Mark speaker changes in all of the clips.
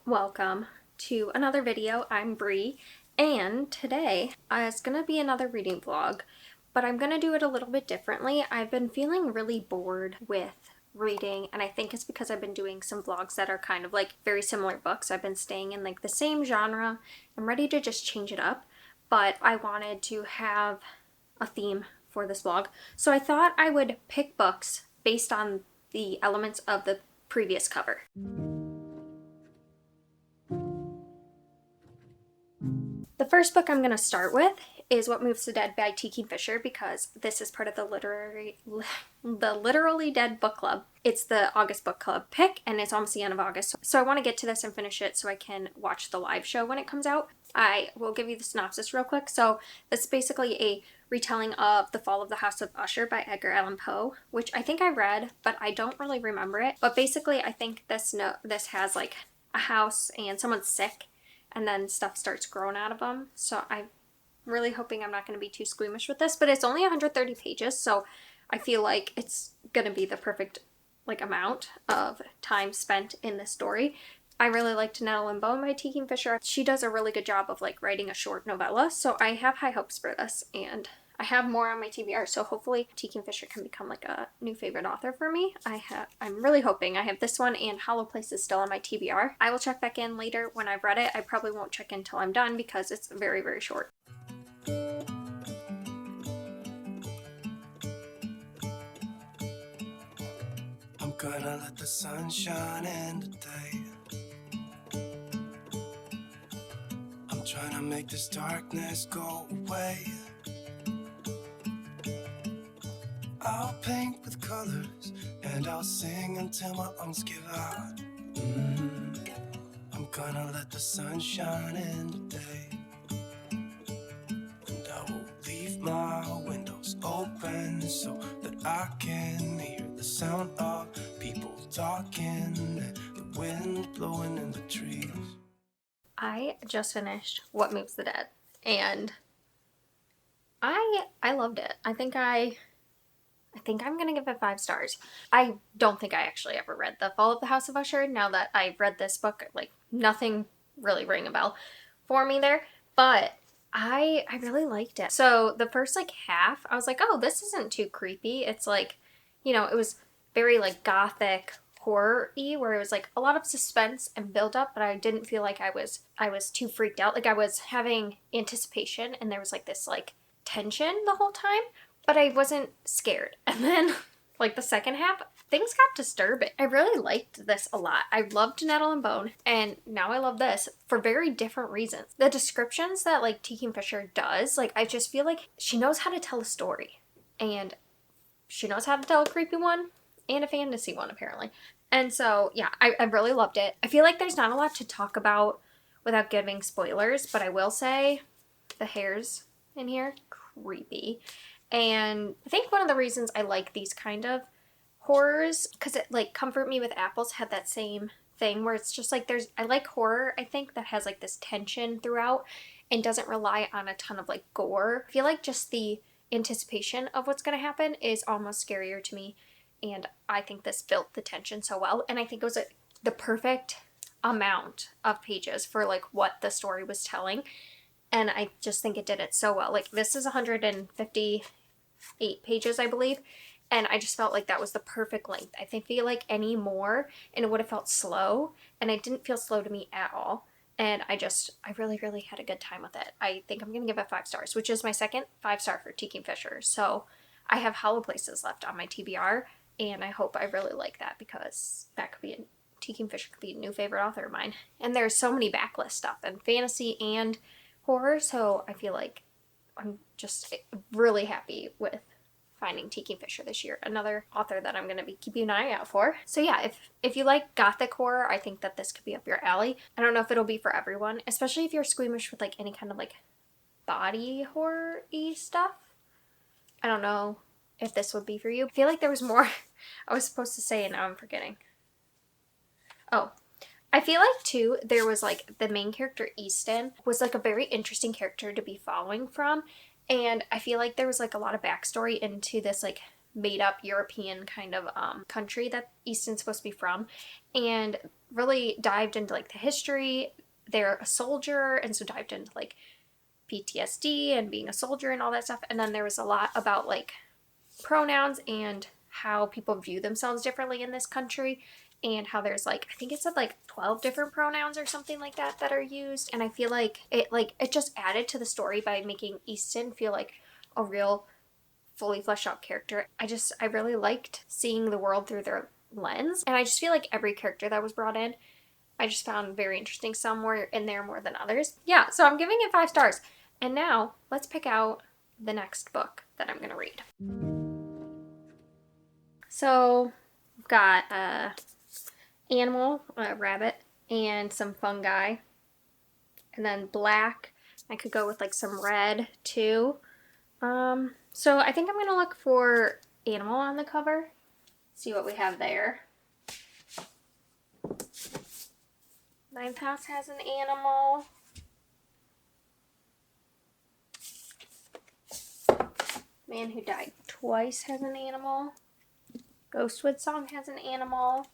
Speaker 1: Welcome to another video. I'm Bree, and today is going to be another reading vlog, but I'm going to do it a little bit differently. I've been feeling really bored with reading, and I think it's because I've been doing some vlogs that are kind of like very similar books. I've been staying in like the same genre. I'm ready to just change it up, but I wanted to have a theme for this vlog. So I thought I would pick books based on the elements of the previous cover. The first book I'm going to start with is What Moves the Dead by T. Kingfisher, because this is part of the Literally Dead book club. It's the August book club pick, and it's almost the end of August. So I want to get to this and finish it so I can watch the live show when it comes out. I will give you the synopsis real quick. So it's basically a retelling of The Fall of the House of Usher by Edgar Allan Poe, which I think I read, but I don't really remember it. But basically, I think this has like a house and someone's sick, and then stuff starts growing out of them. So I'm really hoping I'm not going to be too squeamish with this, but it's only 130 pages, so I feel like it's going to be the perfect like amount of time spent in this story. I really liked Nettle and Bone by T. Kingfisher. She does a really good job of like writing a short novella, so I have high hopes for this, and I have more on my TBR, so hopefully T. Kingfisher can become like a new favorite author for me. I'm really hoping. I have this one and Hollow Place is still on my TBR. I will check back in later when I've read it. I probably won't check in until I'm done because it's very, very short.
Speaker 2: I'm gonna let the sun shine in today. I'm trying to make this darkness go away. I'll paint with colors and I'll sing until my lungs give out. I'm gonna let the sun shine in today. And I will leave my windows open so that I can hear the sound of people talking and the wind blowing in the trees.
Speaker 1: I just finished What Moves the Dead, and I loved it. I think I'm gonna give it 5 stars. I don't think I actually ever read The Fall of the House of Usher. Now that I've read this book, like nothing really rang a bell for me there, but I really liked it. So the first like half, I was like, oh, this isn't too creepy. It's like, it was very like gothic horror-y, where it was like a lot of suspense and build up, but I didn't feel like I was too freaked out. Like I was having anticipation and there was like this like tension the whole time, but I wasn't scared. And then like the second half, things got disturbing. I really liked this a lot. I loved Nettle and Bone, and now I love this for very different reasons. The descriptions that like T. Kingfisher does, like I just feel like she knows how to tell a story, and she knows how to tell a creepy one and a fantasy one apparently. And so yeah, I really loved it. I feel like there's not a lot to talk about without giving spoilers, but I will say the hairs in here, creepy. And I think one of the reasons I like these kind of horrors, because it like Comfort Me with Apples had that same thing where it's just like I like horror, I think, that has like this tension throughout and doesn't rely on a ton of like gore. I feel like just the anticipation of what's going to happen is almost scarier to me, and I think this built the tension so well, and I think it was the perfect amount of pages for like what the story was telling, and I just think it did it so well. Like this is 158 pages, I believe, and I just felt like that was the perfect length. I feel like any more and it would have felt slow, and it didn't feel slow to me at all. And I really, really had a good time with it. I think I'm going to give it 5 stars, which is my second 5-star for T. Kingfisher. So I have Hollow Places left on my TBR, and I hope I really like that, because that could be T. Kingfisher could be a new favorite author of mine. And there's so many backlist stuff and fantasy and horror, so I feel like I'm just really happy with finding T. Kingfisher this year. Another author that I'm going to be keeping an eye out for. So yeah, if you like gothic horror, I think that this could be up your alley. I don't know if it'll be for everyone, especially if you're squeamish with like any kind of like body horror-y stuff. I don't know if this would be for you. I feel like there was more I was supposed to say and now I'm forgetting. Oh, I feel like too, there was like the main character Easton was like a very interesting character to be following from. And I feel like there was like a lot of backstory into this like made up European kind of country that Easton's supposed to be from, and really dived into like the history. They're a soldier, and so dived into like PTSD and being a soldier and all that stuff. And then there was a lot about like pronouns and how people view themselves differently in this country, and how there's like, I think it said like 12 different pronouns or something like that that are used. And I feel like it just added to the story by making Easton feel like a real fully fleshed out character. I really liked seeing the world through their lens, and I just feel like every character that was brought in I just found very interesting. Some were in there more than others. Yeah, so I'm giving it 5 stars. And now let's pick out the next book that I'm going to read. So we've got animal, a rabbit, and some fungi. And then black. I could go with like some red too. So I think I'm going to look for animal on the cover. See what we have there. Ninth house has an animal. Man Who Died Twice has an animal. Ghostwood Song has an animal.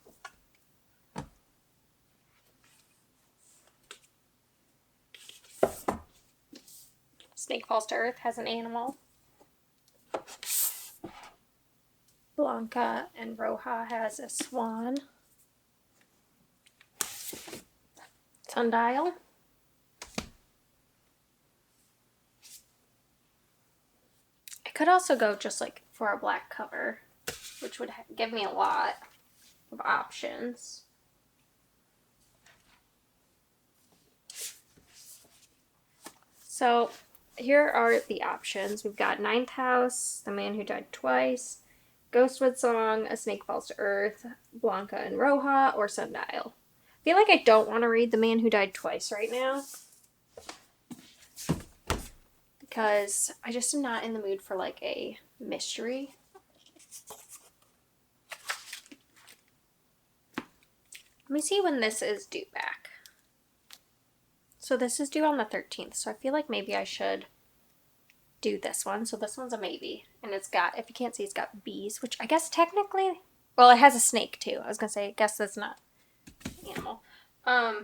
Speaker 1: Snake Falls to Earth has an animal. Blanca and Roja has a swan. Sundial. I could also go just like for a black cover, which would give me a lot of options. So here are the options. We've got Ninth House, The Man Who Died Twice, Ghostwood Song, A Snake Falls to Earth, Blanca and Roja, or Sundial. I feel like I don't want to read The Man Who Died Twice right now, because I just am not in the mood for like a mystery. Let me see when this is due back. So this is due on the 13th, so I feel like maybe I should do this one. So this one's a maybe, and it's got, if you can't see, it's got bees, which I guess technically, well, it has a snake too. I was gonna say, I guess that's not animal. I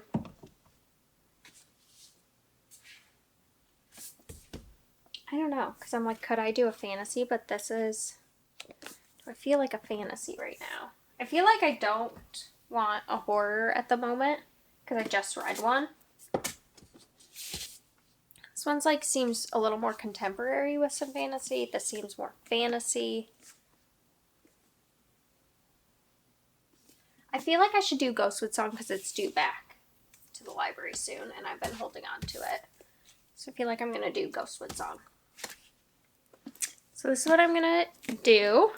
Speaker 1: don't know, because I'm like, could I do a fantasy? But this is, do I feel like a fantasy right now? I feel like I don't want a horror at the moment, because I just read one. This one's like, seems a little more contemporary with some fantasy. This seems more fantasy. I feel like I should do Ghostwood Song because it's due back to the library soon, and I've been holding on to it. So I feel like I'm going to do Ghostwood Song. So this is what I'm going to do.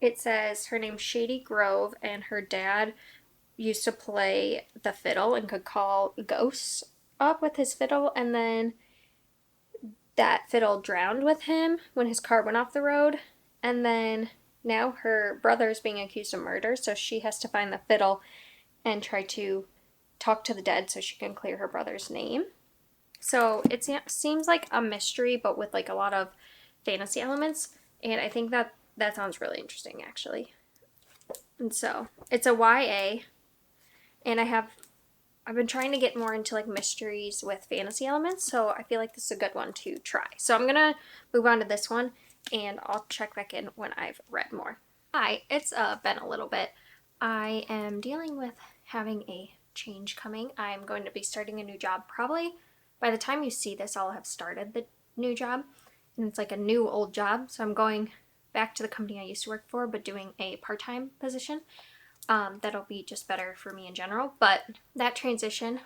Speaker 1: It says her name's Shady Grove, and her dad used to play the fiddle and could call ghosts up with his fiddle, and then that fiddle drowned with him when his car went off the road, and then now her brother's being accused of murder, so she has to find the fiddle and try to talk to the dead so she can clear her brother's name. So it seems like a mystery, but with like a lot of fantasy elements, and I think that sounds really interesting, actually. And so it's a YA, and I've been trying to get more into like mysteries with fantasy elements, so I feel like this is a good one to try. So I'm gonna move on to this one, and I'll check back in when I've read more. Hi, it's been a little bit. I am dealing with having a change coming. I'm going to be starting a new job. Probably by the time you see this, I'll have started the new job, and it's like a new old job. So I'm going back to the company I used to work for, but doing a part-time position. That'll be just better for me in general. But that transition,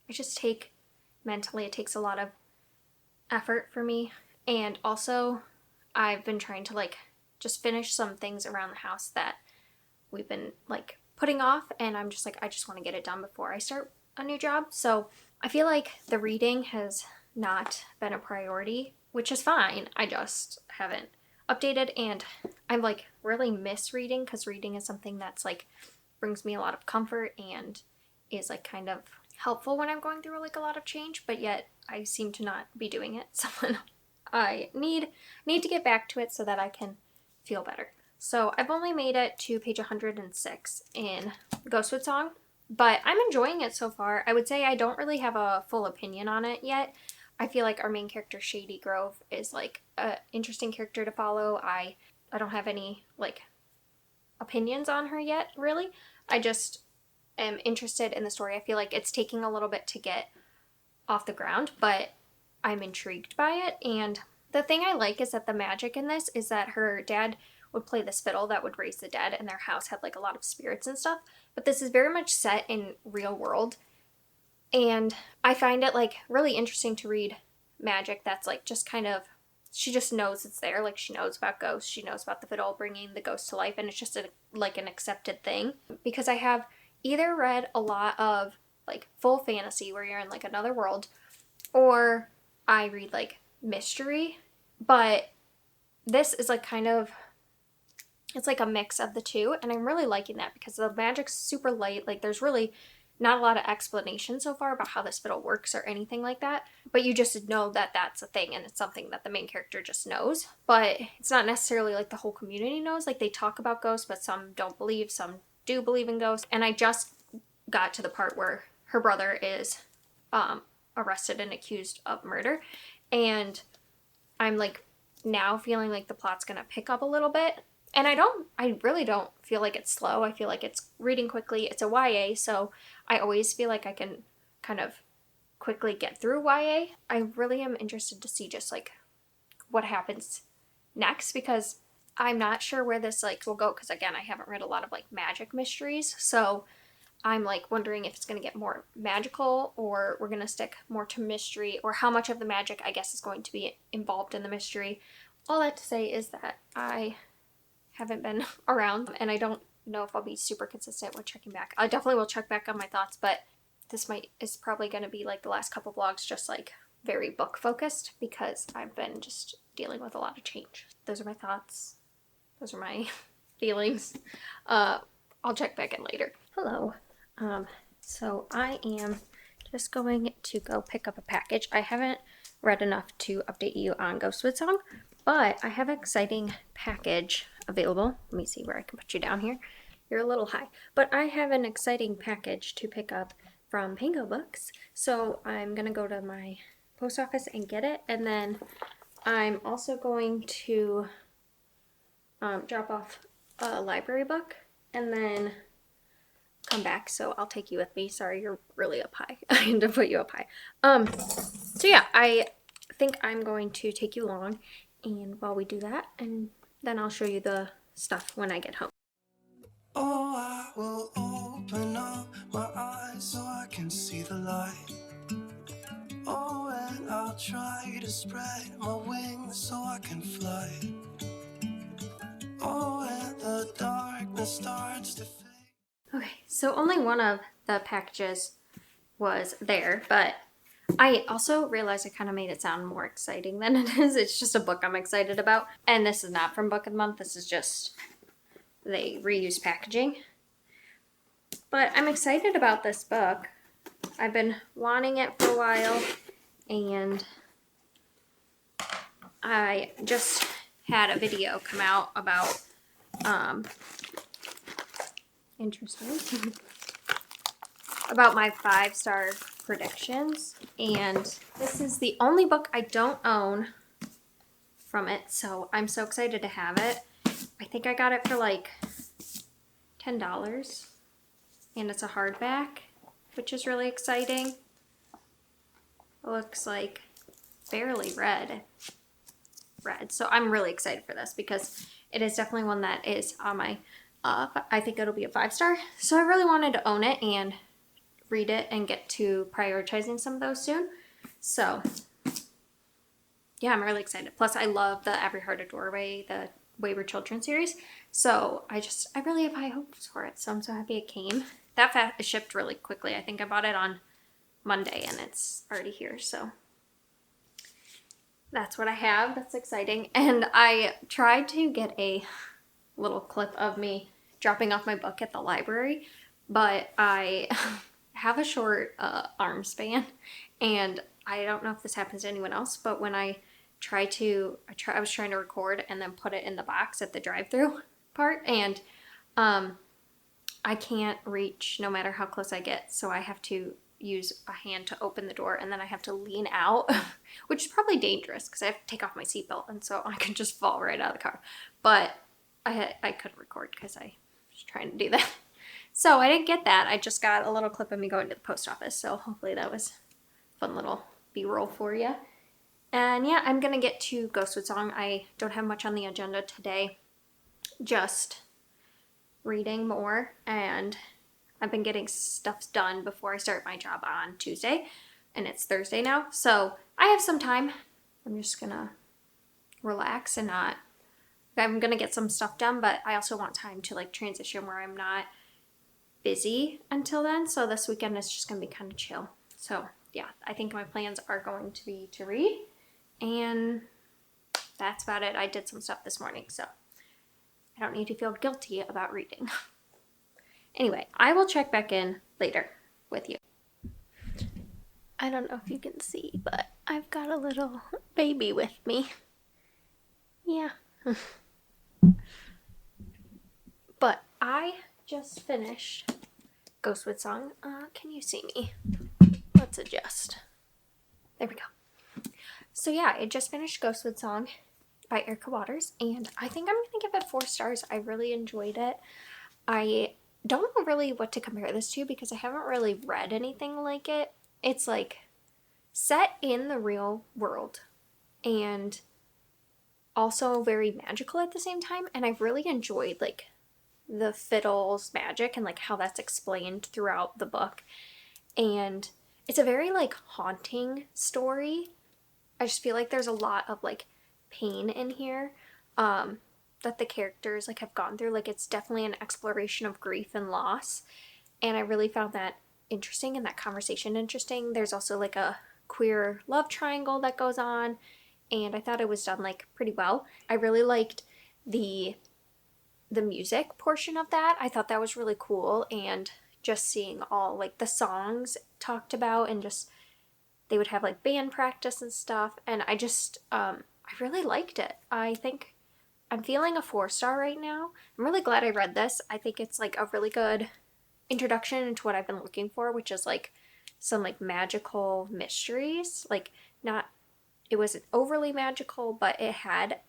Speaker 1: I just take mentally, it takes a lot of effort for me. And also, I've been trying to like just finish some things around the house that we've been like putting off, and I'm just like, I just want to get it done before I start a new job. So I feel like the reading has not been a priority, which is fine. I just haven't updated, and I like really miss reading, because reading is something that's like brings me a lot of comfort and is like kind of helpful when I'm going through like a lot of change, but yet I seem to not be doing it. So I need to get back to it so that I can feel better. So I've only made it to page 106 in Ghostwood Song, but I'm enjoying it so far. I would say I don't really have a full opinion on it yet. I feel like our main character Shady Grove is like an interesting character to follow. I don't have any like opinions on her yet, really. I just am interested in the story. I feel like it's taking a little bit to get off the ground, but I'm intrigued by it. And the thing I like is that the magic in this is that her dad would play this fiddle that would raise the dead, and their house had like a lot of spirits and stuff. But this is very much set in real world, and I find it like really interesting to read magic that's like just kind of, she just knows it's there. Like she knows about ghosts, she knows about the fiddle bringing the ghost to life, and it's just like an accepted thing. Because I have either read a lot of like full fantasy where you're in like another world, or I read like mystery, but this is like kind of, it's like a mix of the two, and I'm really liking that because the magic's super light. Like there's really not a lot of explanation so far about how this fiddle works or anything like that, but you just know that that's a thing and it's something that the main character just knows. But it's not necessarily like the whole community knows. Like they talk about ghosts, but some don't believe, some do believe in ghosts. And I just got to the part where her brother is arrested and accused of murder, and I'm like now feeling like the plot's gonna pick up a little bit. And I really don't feel like it's slow. I feel like it's reading quickly. It's a YA, so I always feel like I can kind of quickly get through YA. I really am interested to see just like what happens next, because I'm not sure where this like will go, because again, I haven't read a lot of like magic mysteries. So I'm like wondering if it's going to get more magical, or we're going to stick more to mystery, or how much of the magic I guess is going to be involved in the mystery. All that to say is that I haven't been around, and I don't know if I'll be super consistent with checking back. I definitely will check back on my thoughts, but this is probably going to be like the last couple vlogs, just like very book focused, because I've been just dealing with a lot of change. Those are my thoughts. Those are my feelings. I'll check back in later. Hello. So I am just going to go pick up a package. I haven't read enough to update you on Ghostwood Song, but I have an exciting package available. Let me see where I can put you down here. You're a little high, but I have an exciting package to pick up from Pango Books. So I'm gonna go to my post office and get it, and then I'm also going to drop off a library book and then come back. So I'll take you with me. Sorry, you're really up high. I had to put you up high. So yeah, I think I'm going to take you along, and while we do that, and then I'll show you the stuff when I get home.
Speaker 2: Oh, I will open up my eyes so I can see the light. Oh, and I'll try to spread my wings so I can fly. Oh, and the darkness starts to fade.
Speaker 1: Okay, so only one of the packages was there, but I also realized I kind of made it sound more exciting than it is. It's just a book I'm excited about. And this is not from Book of the Month. This is just, they reuse packaging. But I'm excited about this book. I've been wanting it for a while, and I just had a video come out about, interesting, about my 5-star predictions, and this is the only book I don't own from it, so I'm so excited to have it. I think I got it for like $10, and it's a hardback, which is really exciting. It looks like barely red, so I'm really excited for this because it is definitely one that is on my I think it'll be a 5-star, so I really wanted to own it and read it and get to prioritizing some of those soon. So yeah, I'm really excited. Plus I love the Every Heart a Doorway, the Wayward Children series, so I really have high hopes for it, so I'm so happy it came. That shipped really quickly. I think I bought it on Monday and it's already here, so that's what I have. That's exciting. And I tried to get a little clip of me dropping off my book at the library, but I have a short arm span, and I don't know if this happens to anyone else, but when I I was trying to record and then put it in the box at the drive-through part, and I can't reach no matter how close I get, so I have to use a hand to open the door, and then I have to lean out, which is probably dangerous because I have to take off my seatbelt, and so I could just fall right out of the car. But I couldn't record because I was trying to do that. So I didn't get that. I just got a little clip of me going to the post office, so hopefully that was a fun little B-roll for you. And yeah, I'm gonna get to Ghostwood Song. I don't have much on the agenda today, just reading more, and I've been getting stuff done before I start my job on Tuesday, and it's Thursday now, so I have some time. I'm just gonna relax and not, I'm gonna get some stuff done, but I also want time to like transition where I'm not busy until then, so this weekend is just gonna be kind of chill. So yeah, I think my plans are going to be to read, and that's about it. I did some stuff this morning, so I don't need to feel guilty about reading. Anyway, I will check back in later with you. I don't know if you can see, but I've got a little baby with me. Yeah. But I just finished Ghostwood Song. Can you see me? Let's adjust. There we go. So yeah, I just finished Ghostwood Song by Erica Waters, and I think I'm gonna give it 4 stars. I really enjoyed it. I don't know really what to compare this to because I haven't really read anything like it. It's like set in the real world and also very magical at the same time, and I've really enjoyed like the fiddle's magic and like how that's explained throughout the book. And it's a very like haunting story. I just feel like there's a lot of like pain in here that the characters like have gone through. Like it's definitely an exploration of grief and loss, and I really found that interesting and that conversation interesting. There's also like a queer love triangle that goes on, and I thought it was done like pretty well. I really liked the music portion of that. I thought that was really cool, and just seeing all like the songs talked about, and just they would have like band practice and stuff, and I just I really liked it. I think I'm feeling a 4-star right now. I'm really glad I read this. I think it's like a really good introduction into what I've been looking for, which is like some like magical mysteries. Like not, it wasn't overly magical, but it had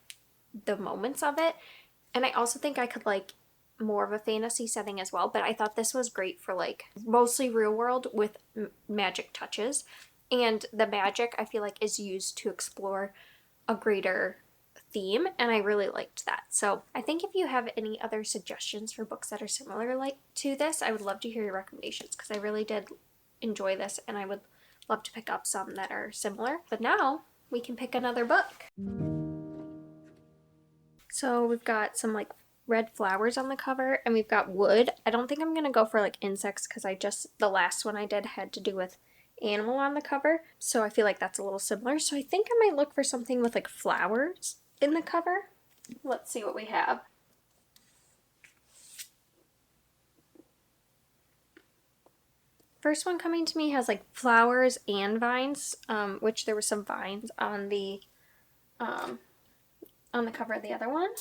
Speaker 1: the moments of it. And I also think I could like more of a fantasy setting as well, but I thought this was great for like mostly real world with magic touches. And the magic I feel like is used to explore a greater theme, and I really liked that. So I think if you have any other suggestions for books that are similar like to this, I would love to hear your recommendations because I really did enjoy this, and I would love to pick up some that are similar. But now we can pick another book. So we've got some like red flowers on the cover, and we've got wood. I don't think I'm gonna go for like insects because the last one I did had to do with animal on the cover, so I feel like that's a little similar. So I think I might look for something with like flowers in the cover. Let's see what we have. First one coming to me has like flowers and vines, which there were some vines on the cover of the other one.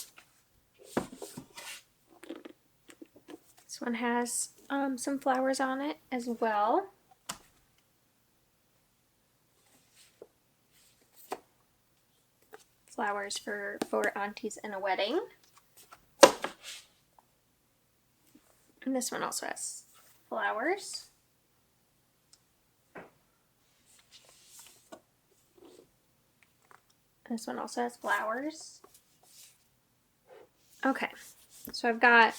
Speaker 1: This one has some flowers on it as well. Flowers for aunties in a wedding. And this one also has flowers. This one also has flowers. Okay, so I've got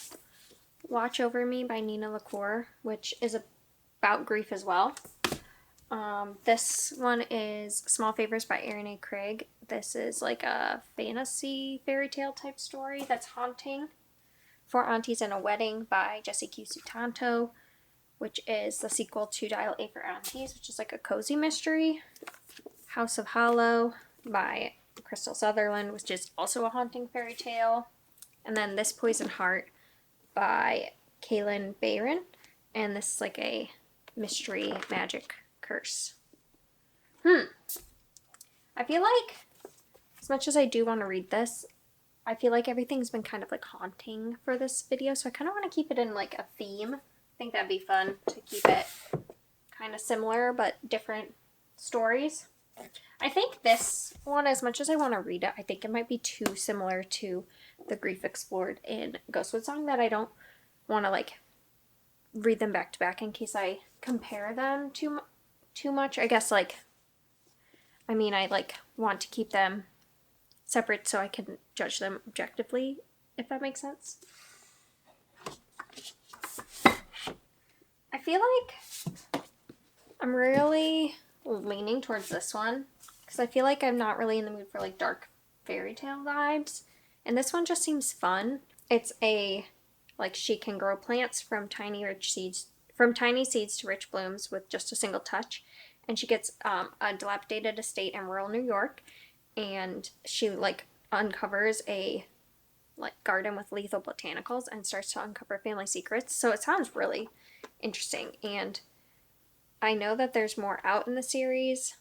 Speaker 1: Watch Over Me by Nina LaCour, which is about grief as well. This one is Small Favors by Erin A. Craig. This is like a fantasy fairy tale type story that's haunting. For Aunties in a Wedding by Jessie Q. Sutanto, which is the sequel to Dial A for Aunties, which is like a cozy mystery. House of Hollow by Crystal Sutherland, which is also a haunting fairy tale. And then This Poison Heart by Kaylin Bayron, and this is like a mystery magic curse. I feel like as much as I do want to read this, I feel like everything's been kind of like haunting for this video, so I kind of want to keep it in like a theme. I think that'd be fun to keep it kind of similar but different stories. I think this one, as much as I want to read it, I think it might be too similar to the Grief Explored in Ghostwood Song that I don't want to like read them back to back in case I compare them too much. I guess like I mean I like want to keep them separate so I can judge them objectively, if that makes sense. I feel like I'm really leaning towards this one because I feel like I'm not really in the mood for like dark fairy tale vibes, and this one just seems fun. It's a like she can grow plants from tiny seeds to rich blooms with just a single touch, and she gets a dilapidated estate in rural New York, and she like uncovers a like garden with lethal botanicals and starts to uncover family secrets. So it sounds really interesting, and I know that there's more out in the series.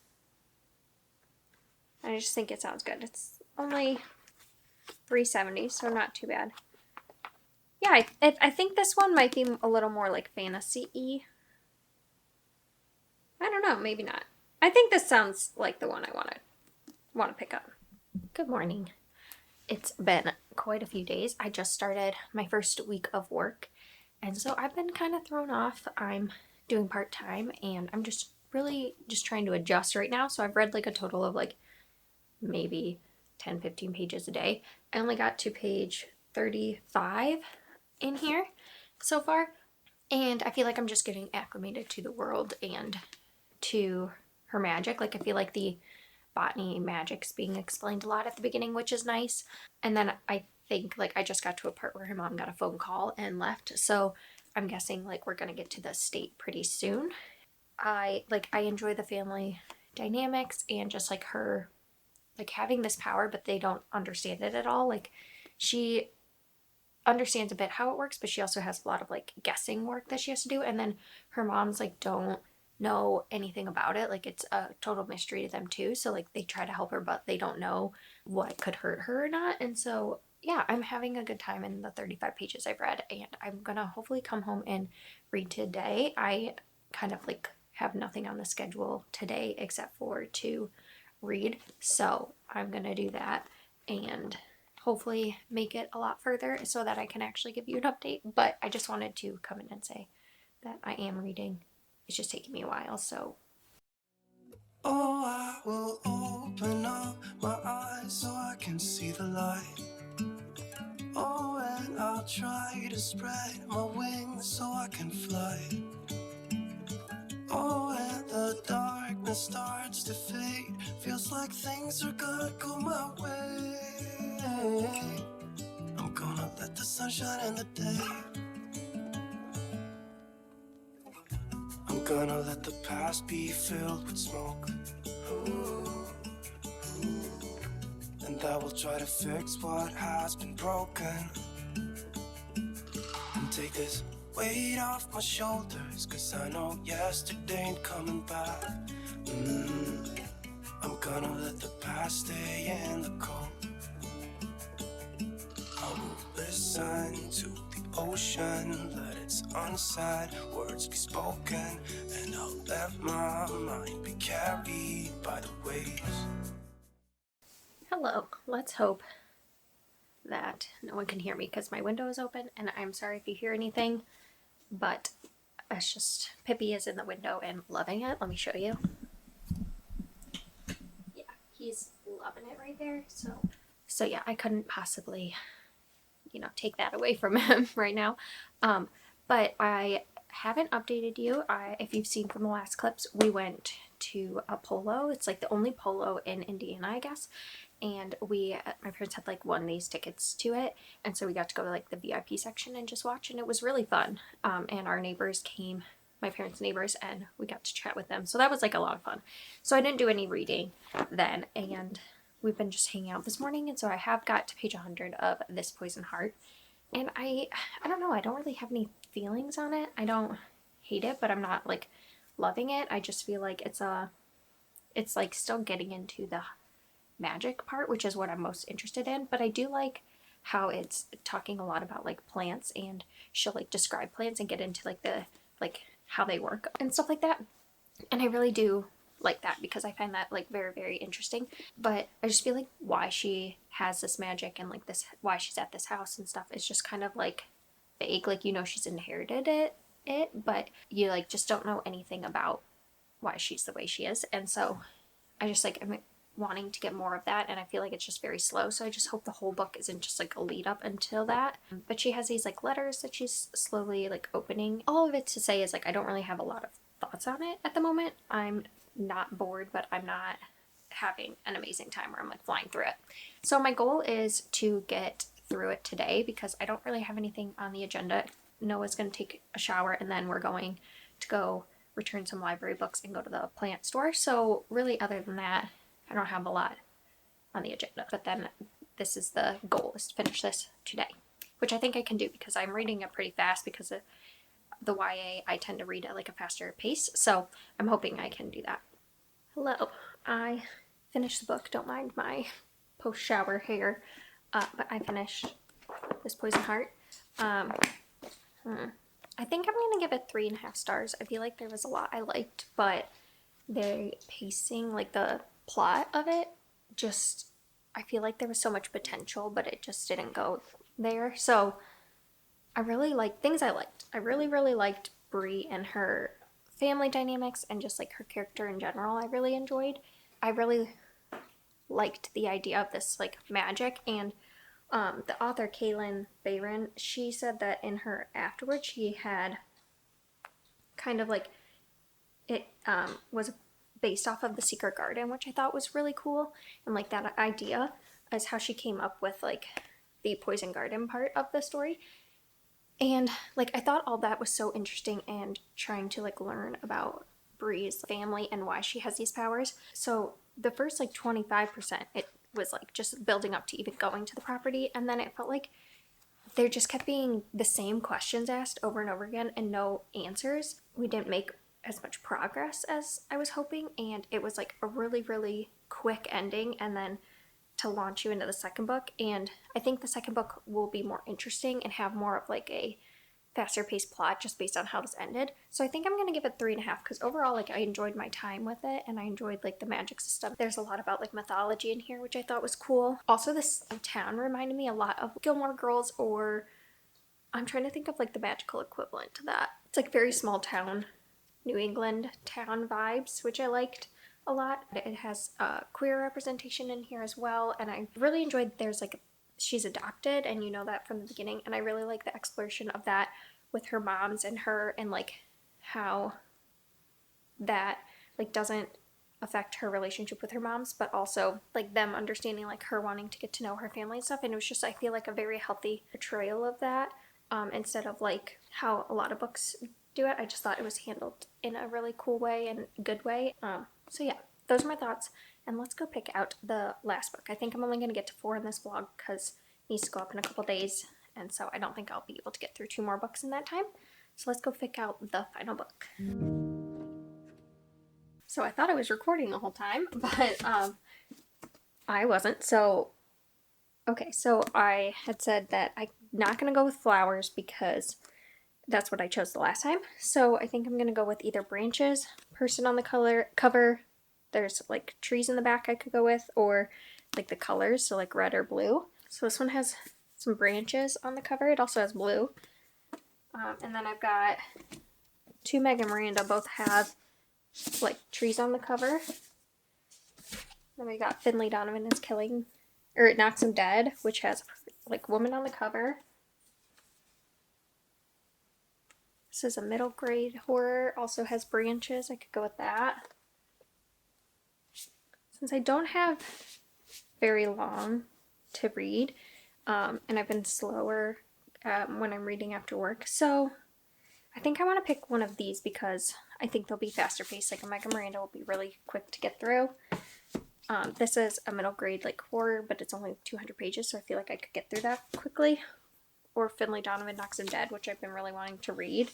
Speaker 1: I just think it sounds good. It's only $3.70, so not too bad. Yeah, I think this one might be a little more like fantasy-y. I don't know, maybe not. I think this sounds like the one I want to pick up. Good morning. It's been quite a few days. I just started my first week of work, and so I've been kind of thrown off. I'm doing part-time, and I'm just really just trying to adjust right now. So I've read like a total of like maybe 10-15 pages a day. I only got to page 35 in here so far, and I feel like I'm just getting acclimated to the world and to her magic. Like I feel like the botany magic's being explained a lot at the beginning, which is nice. And then I think like I just got to a part where her mom got a phone call and left, so I'm guessing like we're gonna get to the state pretty soon. I enjoy the family dynamics and just like her like having this power, but they don't understand it at all. Like she understands a bit how it works, but she also has a lot of like guessing work that she has to do, and then her mom's like don't know anything about it. Like it's a total mystery to them too, so like they try to help her but they don't know what could hurt her or not. And so yeah, I'm having a good time in the 35 pages I've read, and I'm gonna hopefully come home and read today. I kind of like have nothing on the schedule today except for to read, so I'm gonna do that and hopefully make it a lot further so that I can actually give you an update. But I just wanted to come in and say that I am reading. It's just taking me a while, so.
Speaker 2: Oh, I will open up my eyes so I can see the light. Oh, and I'll try to spread my wings so I can fly. Oh, and the darkness starts to fade. Feels like things are gonna go my way. I'm gonna let the sun shine in the day. I'm gonna let the past be filled with smoke. Ooh. And I will try to fix what has been broken and take this weight off my shoulders, cause I know yesterday ain't coming back. I'm gonna let the past stay in the cold. I will listen to the ocean, let its unsaid words be spoken, and I'll let my mind be carried by the waves.
Speaker 1: Hello. Let's hope that no one can hear me because my window is open, and I'm sorry if you hear anything, but it's just Pippi is in the window and loving it. Let me show you. Yeah, he's loving it right there. So yeah, I couldn't possibly, take that away from him right now. But I haven't updated you. If you've seen from the last clips, we went to a polo. It's like the only polo in Indiana, I guess. And my parents had like won these tickets to it, and so we got to go to like the VIP section and just watch, and it was really fun. And our neighbors came, my parents' neighbors, and we got to chat with them. So that was like a lot of fun. So I didn't do any reading then, and we've been just hanging out this morning, and so I have got to page 100 of This Poison Heart, and I don't know, I don't really have any feelings on it. I don't hate it, but I'm not like loving it. I just feel like it's like still getting into the magic part, which is what I'm most interested in. But I do like how it's talking a lot about like plants, and she'll like describe plants and get into like the like how they work and stuff like that. And I really do like that because I find that like very, very interesting. But I just feel like why she has this magic and like this, why she's at this house and stuff is just kind of like vague. Like, you know, she's inherited it, but you like just don't know anything about why she's the way she is. And so I just like, I'm wanting to get more of that, and I feel like it's just very slow, so I just hope the whole book isn't just like a lead up until that. But she has these like letters that she's slowly like opening. All of it to say is like I don't really have a lot of thoughts on it at the moment. I'm not bored, but I'm not having an amazing time where I'm like flying through it. So my goal is to get through it today because I don't really have anything on the agenda. Noah's going to take a shower, and then we're going to go return some library books and go to the plant store. So really, other than that, I don't have a lot on the agenda. But then this is the goal, is to finish this today, which I think I can do because I'm reading it pretty fast because of the YA. I tend to read at like a faster pace, so I'm hoping I can do that. Hello, I finished the book. Don't mind my post-shower hair, but I finished this Poison Heart. I think I'm gonna give it 3.5 stars. I feel like there was a lot I liked, but the pacing, like the plot of it, just I feel like there was so much potential, but it just didn't go there. So I really liked things I liked. I really, really liked Brie and her family dynamics and just like her character in general. I really enjoyed. I really liked the idea of this like magic, and the author Kaylin Bayron, she said that in her afterwards she had kind of like it was based off of The Secret Garden, which I thought was really cool, and like that idea is how she came up with like the Poison Garden part of the story. And like I thought all that was so interesting, and trying to like learn about Brie's family and why she has these powers. So the first like 25% it was like just building up to even going to the property, and then it felt like there just kept being the same questions asked over and over again and no answers. We didn't make as much progress as I was hoping, and it was like a really, really quick ending, and then to launch you into the second book. And I think the second book will be more interesting and have more of like a faster paced plot just based on how this ended. So I think I'm gonna give it 3.5 because overall like I enjoyed my time with it, and I enjoyed like the magic system. There's a lot about like mythology in here, which I thought was cool. Also, this town reminded me a lot of Gilmore Girls, or I'm trying to think of like the magical equivalent to that. It's like very small town, New England town vibes, which I liked a lot. It has queer representation in here as well, and I really enjoyed there's like she's adopted, and you know that from the beginning, and I really like the exploration of that with her moms and her, and like how that like doesn't affect her relationship with her moms, but also like them understanding like her wanting to get to know her family and stuff. And it was just, I feel like, a very healthy portrayal of that, instead of like how a lot of books do it. I just thought it was handled in a really cool way and good way. So yeah, those are my thoughts, and let's go pick out the last book. I think I'm only going to get to 4 in this vlog because it needs to go up in a couple days, and so I don't think I'll be able to get through 2 more books in that time. So let's go pick out the final book. So I thought I was recording the whole time, but I wasn't. So okay, so I had said that I'm not going to go with flowers because that's what I chose the last time. So I think I'm going to go with either branches, person on the cover, there's like trees in the back I could go with, or like the colors, so like red or blue. So this one has some branches on the cover. It also has blue. And then I've got 2 Meg and Miranda, both have like trees on the cover. Then we got Finley Donovan is killing, or It Knocks Him Dead, which has like woman on the cover. This is a middle grade horror, also has branches. I could go with that. Since I don't have very long to read, and I've been slower when I'm reading after work, so I think I want to pick one of these because I think they'll be faster paced. Like a Meg and Miranda will be really quick to get through. This is a middle grade like horror, but it's only 200 pages, so I feel like I could get through that quickly. Or Finley Donovan Knocks Him Dead, which I've been really wanting to read.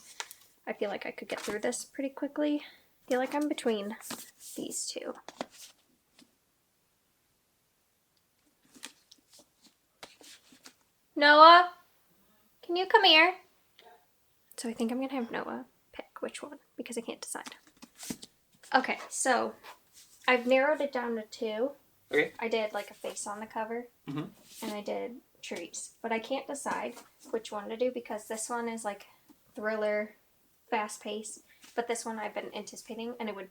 Speaker 1: I feel like I could get through this pretty quickly. I feel like I'm between these two. Noah, can you come here? So I think I'm gonna have Noah pick which one because I can't decide. Okay, so I've narrowed it down to two.
Speaker 3: Okay.
Speaker 1: I did like a face on the cover,
Speaker 3: Mm-hmm.
Speaker 1: and I did trees, but I can't decide which one to do because this one is like thriller, fast paced, but this one I've been anticipating, and it would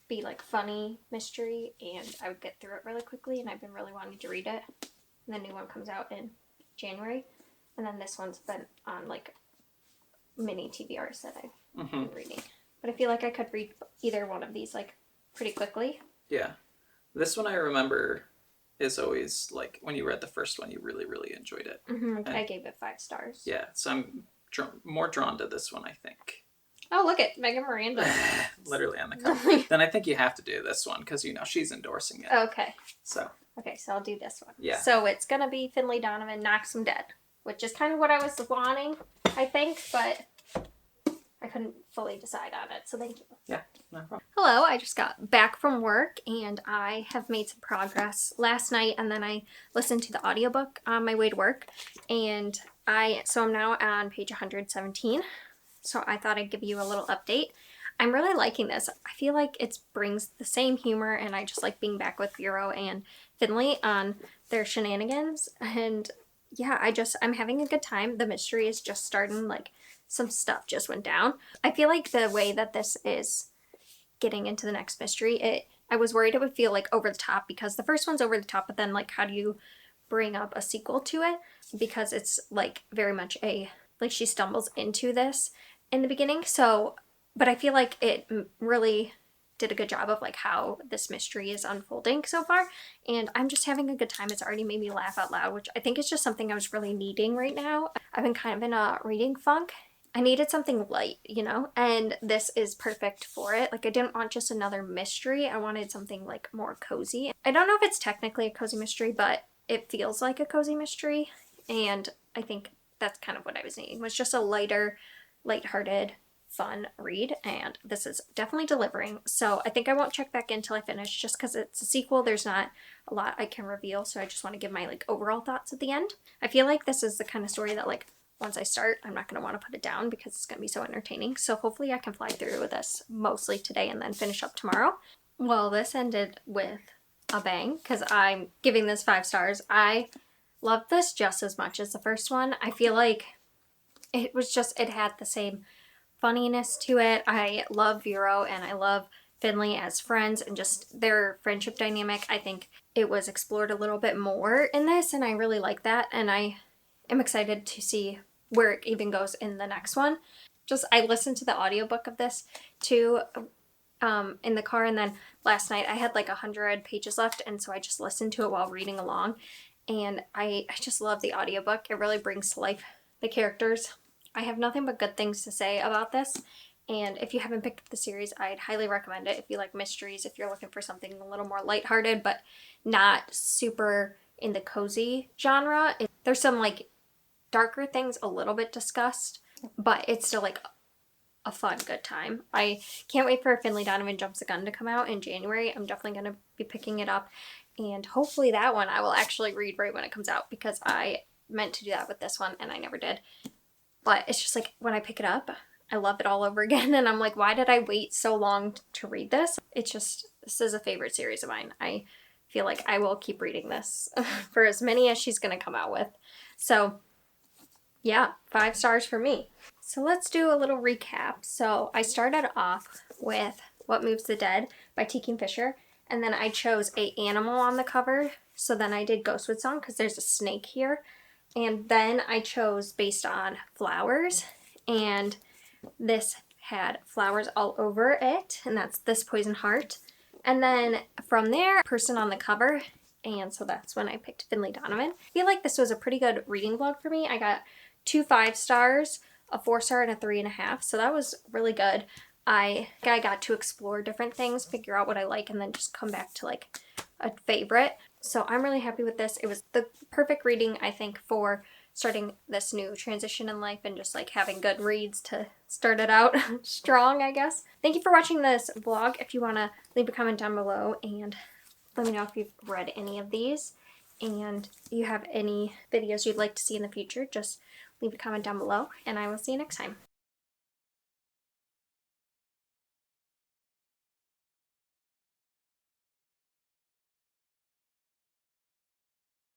Speaker 1: be like funny mystery, and I would get through it really quickly, and I've been really wanting to read it. And the new one comes out in January, and then this one's been on like mini TBRs that I've been reading. But I feel like I could read either one of these like pretty quickly.
Speaker 3: Yeah. This one I remember is always like when you read the first one, you really, really enjoyed it.
Speaker 1: I gave it 5 stars.
Speaker 3: Yeah, so I'm more drawn to this one, I think.
Speaker 1: Oh, look at Megan Miranda.
Speaker 3: Literally on the cover. Then I think you have to do this one because, you know, she's endorsing it.
Speaker 1: Okay.
Speaker 3: So.
Speaker 1: Okay, so I'll do this one.
Speaker 3: Yeah.
Speaker 1: So it's going to be Finley Donovan Knocks 'Em Dead, which is kind of what I was wanting, I think, but I couldn't fully decide on it, so thank you.
Speaker 3: Yeah, no problem.
Speaker 1: Hello, I just got back from work and I have made some progress last night, and then I listened to the audiobook on my way to work, and I'm now on page 117, so I thought I'd give you a little update. I'm really liking this. I feel like it brings the same humor, and I just like being back with Bureau and Finley on their shenanigans, and yeah, I'm having a good time. The mystery is just starting, like some stuff just went down. I feel like the way that this is getting into the next mystery, I was worried it would feel like over the top because the first one's over the top, but then like how do you bring up a sequel to it? Because it's like very much like she stumbles into this in the beginning. So, but I feel like it really did a good job of like how this mystery is unfolding so far, and I'm just having a good time. It's already made me laugh out loud, which I think is just something I was really needing right now. I've been kind of in a reading funk. I needed something light, you know, and this is perfect for it. Like I didn't want just another mystery. I wanted something like more cozy. I don't know if it's technically a cozy mystery, but it feels like a cozy mystery, and I think that's kind of what I was needing, was just a lighter, lighthearted, fun read, and this is definitely delivering. So I think I won't check back in until I finish, just because it's a sequel. There's not a lot I can reveal, so I just want to give my like overall thoughts at the end. I feel like this is the kind of story that like once I start, I'm not going to want to put it down because it's going to be so entertaining. So hopefully I can fly through with this mostly today and then finish up tomorrow. Well, this ended with a bang because I'm giving this 5 stars. I love this just as much as the first one. I feel like it had the same funniness to it. I love Vero and I love Finley as friends and just their friendship dynamic. I think it was explored a little bit more in this, and I really like that, and I am excited to see where it even goes in the next one. I listened to the audiobook of this too in the car, and then last night I had like 100 pages left, and so I just listened to it while reading along, and I just love the audiobook. It really brings to life the characters. I have nothing but good things to say about this, and if you haven't picked up the series, I'd highly recommend it if you like mysteries, if you're looking for something a little more lighthearted but not super in the cozy genre. There's some like darker things a little bit discussed, but it's still like a fun, good time. I can't wait for Finley Donovan Jumps the Gun to come out in January. I'm definitely going to be picking it up, and hopefully that one I will actually read right when it comes out, because I meant to do that with this one and I never did. But it's just like when I pick it up, I love it all over again, and I'm like, why did I wait so long to read this? This is a favorite series of mine. I feel like I will keep reading this for as many as she's going to come out with. So yeah, 5 stars for me. So let's do a little recap. So I started off with What Moves the Dead by T. Fisher, and then I chose a animal on the cover. So then I did Ghostwood Song because there's a snake here. And then I chose based on flowers, and this had flowers all over it, and that's This Poison Heart. And then from there, person on the cover, and so that's when I picked Finley Donovan. I feel like this was a pretty good reading vlog for me. I got 2 5 stars, a 4 star, and a 3.5, so that was really good. I got to explore different things, figure out what I like, and then just come back to like a favorite. So I'm really happy with this. It was the perfect reading, I think, for starting this new transition in life and just like having good reads to start it out strong, I guess. Thank you for watching this vlog. If you want to leave a comment down below and let me know if you've read any of these. And if you have any videos you'd like to see in the future, just leave a comment down below, and I will see you next time.